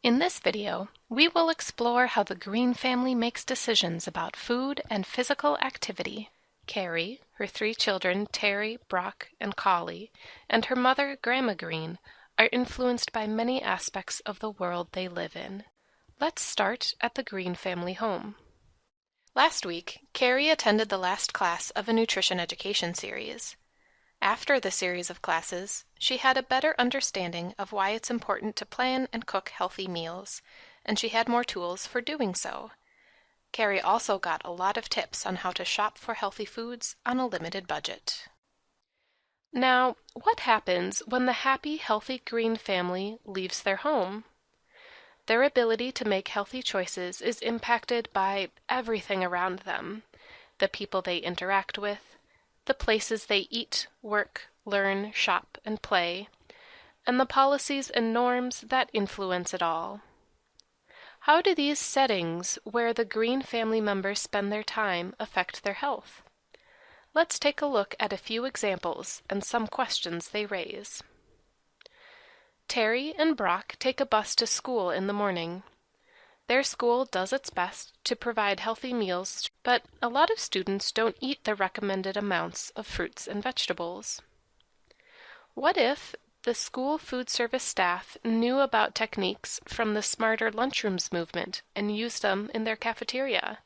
In this video, we will explore how the Green family makes decisions about food and physical activity. Carrie, her three children, Terry, Brock, and Collie, and her mother, Grandma Green, are influenced by many aspects of the world they live in. Let's start at the Green family home. Last week, Carrie attended the last class of a nutrition education series. After the series of classes, she had a better understanding of why it's important to plan and cook healthy meals, and she had more tools for doing so. Carrie also got a lot of tips on how to shop for healthy foods on a limited budget. Now, what happens when the happy, healthy Green family leaves their home? Their ability to make healthy choices is impacted by everything around them: the people they interact with, the places they eat, work, learn, shop, and play, and the policies and norms that influence it all. How do these settings where the Green family members spend their time affect their health? Let's take a look at a few examples and some questions they raise. Terry and Brock take a bus to school in the morning. Their school does its best to provide healthy meals, but a lot of students don't eat the recommended amounts of fruits and vegetables. What if the school food service staff knew about techniques from the Smarter Lunchrooms movement and used them in their cafeteria?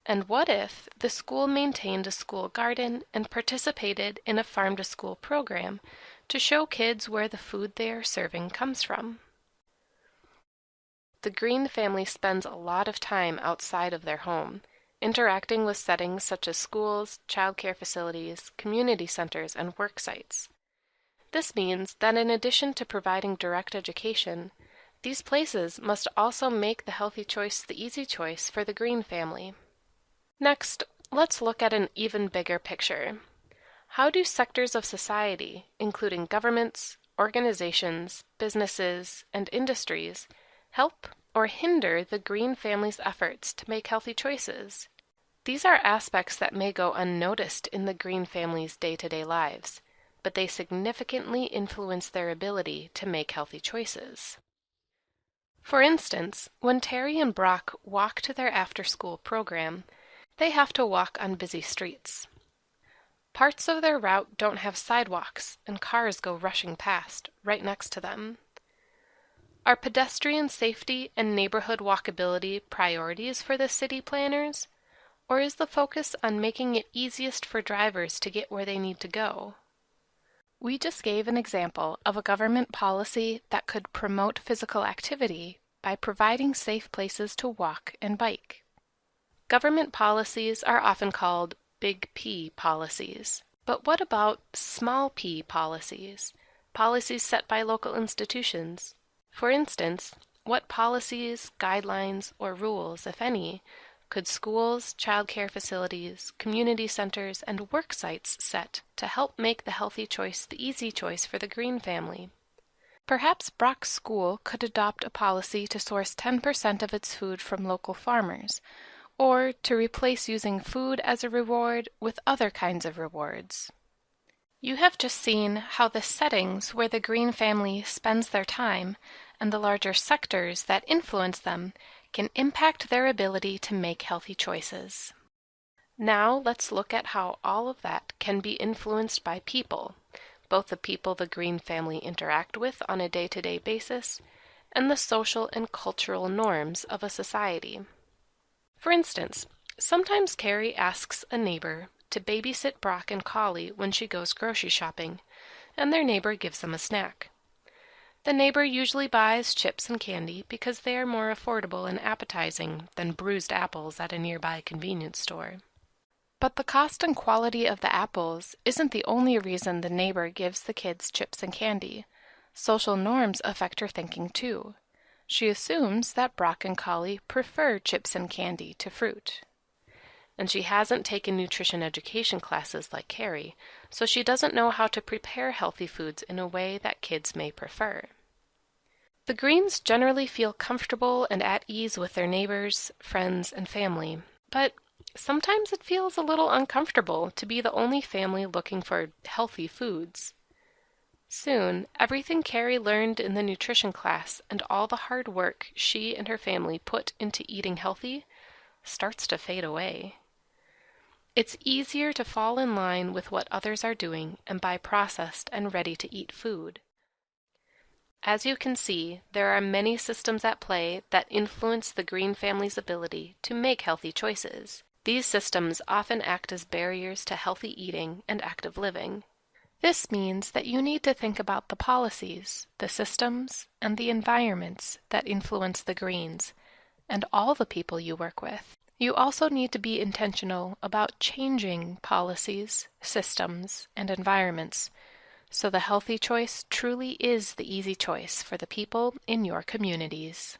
And what if the school maintained a school garden and participated in a farm-to-school program to show kids where the food they are serving comes from? The Green family spends a lot of time outside of their home, interacting with settings such as schools, childcare facilities, community centers, and work sites. This means that in addition to providing direct education, these places must also make the healthy choice the easy choice for the Green family. Next, let's look at an even bigger picture. How do sectors of society, including governments, organizations, businesses, and industries, help or hinder the Green family's efforts to make healthy choices? These are aspects that may go unnoticed in the Green family's day-to-day lives, but they significantly influence their ability to make healthy choices. For instance, when Terry and Brock walk to their after-school program, they have to walk on busy streets. Parts of their route don't have sidewalks, and cars go rushing past, right next to them. Are pedestrian safety and neighborhood walkability priorities for the city planners, or is the focus on making it easiest for drivers to get where they need to go? We just gave an example of a government policy that could promote physical activity by providing safe places to walk and bike. Government policies are often called Big P policies. But what about small p policies, policies set by local institutions? For instance, what policies, guidelines, or rules, if any, could schools, childcare facilities, community centers, and work sites set to help make the healthy choice the easy choice for the Green family? Perhaps Brock's school could adopt a policy to source 10% of its food from local farmers, or to replace using food as a reward with other kinds of rewards. You have just seen how the settings where the Green family spends their time and the larger sectors that influence them can impact their ability to make healthy choices. Now let's look at how all of that can be influenced by people, both the people the Green family interact with on a day-to-day basis and the social and cultural norms of a society. For instance, sometimes Carrie asks a neighbor to babysit Brock and Collie when she goes grocery shopping, and their neighbor gives them a snack. The neighbor usually buys chips and candy because they are more affordable and appetizing than bruised apples at a nearby convenience store. But the cost and quality of the apples isn't the only reason the neighbor gives the kids chips and candy. Social norms affect her thinking too. She assumes that Brock and Collie prefer chips and candy to fruit. And she hasn't taken nutrition education classes like Carrie, so she doesn't know how to prepare healthy foods in a way that kids may prefer. The Greens generally feel comfortable and at ease with their neighbors, friends, and family, but sometimes it feels a little uncomfortable to be the only family looking for healthy foods. Soon, everything Carrie learned in the nutrition class and all the hard work she and her family put into eating healthy starts to fade away. It's easier to fall in line with what others are doing and buy processed and ready-to-eat food. As you can see, there are many systems at play that influence the Green family's ability to make healthy choices. These systems often act as barriers to healthy eating and active living. This means that you need to think about the policies, the systems, and the environments that influence the Greens, and all the people you work with. You also need to be intentional about changing policies, systems, and environments, so the healthy choice truly is the easy choice for the people in your communities.